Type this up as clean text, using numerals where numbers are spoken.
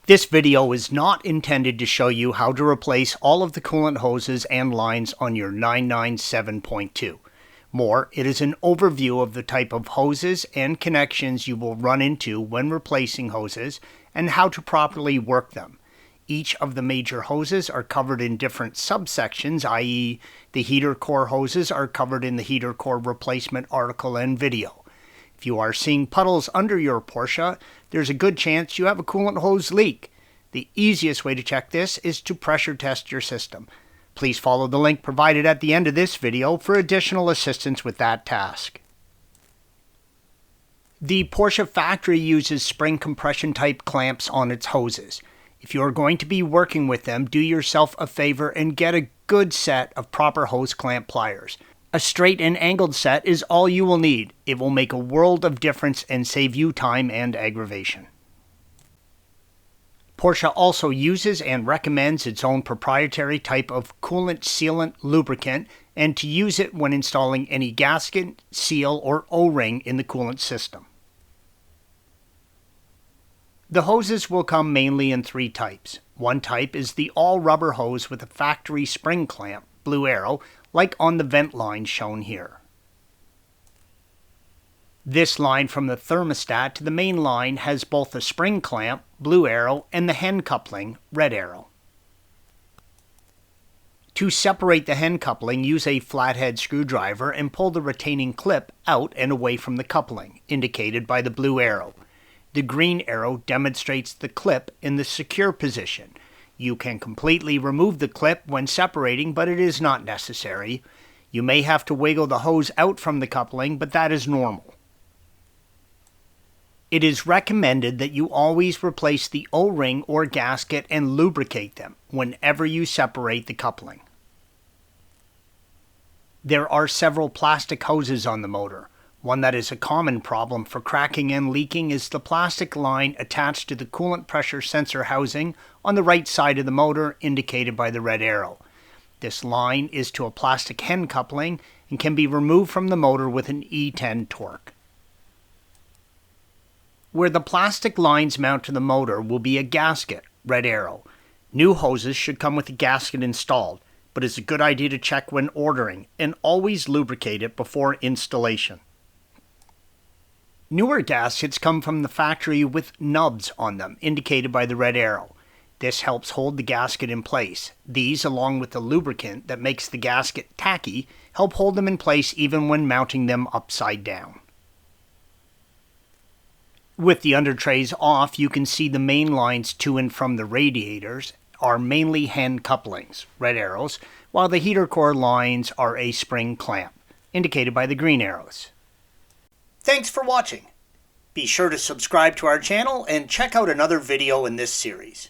This video is not intended to show you how to replace all of the coolant hoses and lines on your 997.2. More, it is an overview of the type of hoses and connections you will run into when replacing hoses and how to properly work them. Each of the major hoses are covered in different subsections, i.e. the heater core hoses are covered in the heater core replacement article and video. If you are seeing puddles under your Porsche, there's a good chance you have a coolant hose leak. The easiest way to check this is to pressure test your system. Please follow the link provided at the end of this video for additional assistance with that task. The Porsche factory uses spring compression type clamps on its hoses. If you are going to be working with them, do yourself a favor and get a good set of proper hose clamp pliers. A straight and angled set is all you will need. It will make a world of difference and save you time and aggravation. Porsche also uses and recommends its own proprietary type of coolant sealant lubricant and to use it when installing any gasket, seal, or O-ring in the coolant system. The hoses will come mainly in three types. One type is the all-rubber hose with a factory spring clamp, blue arrow, like on the vent line shown here. This line from the thermostat to the main line has both a spring clamp, blue arrow, and the hen coupling, red arrow. To separate the hen coupling, use a flathead screwdriver and pull the retaining clip out and away from the coupling, indicated by the blue arrow. The green arrow demonstrates the clip in the secure position. You can completely remove the clip when separating, but it is not necessary. You may have to wiggle the hose out from the coupling, but that is normal. It is recommended that you always replace the O-ring or gasket and lubricate them whenever you separate the coupling. There are several plastic hoses on the motor. One that is a common problem for cracking and leaking is the plastic line attached to the coolant pressure sensor housing on the right side of the motor, indicated by the red arrow. This line is to a plastic hen coupling and can be removed from the motor with an E10 Torx. Where the plastic lines mount to the motor will be a gasket, red arrow. New hoses should come with a gasket installed, but it's a good idea to check when ordering and always lubricate it before installation. Newer gaskets come from the factory with nubs on them, indicated by the red arrow. This helps hold the gasket in place. These, along with the lubricant that makes the gasket tacky, help hold them in place even when mounting them upside down. With the under trays off, you can see the main lines to and from the radiators are mainly hen couplings, red arrows, while the heater core lines are a spring clamp, indicated by the green arrows. Thanks for watching. Be sure to subscribe to our channel and check out another video in this series.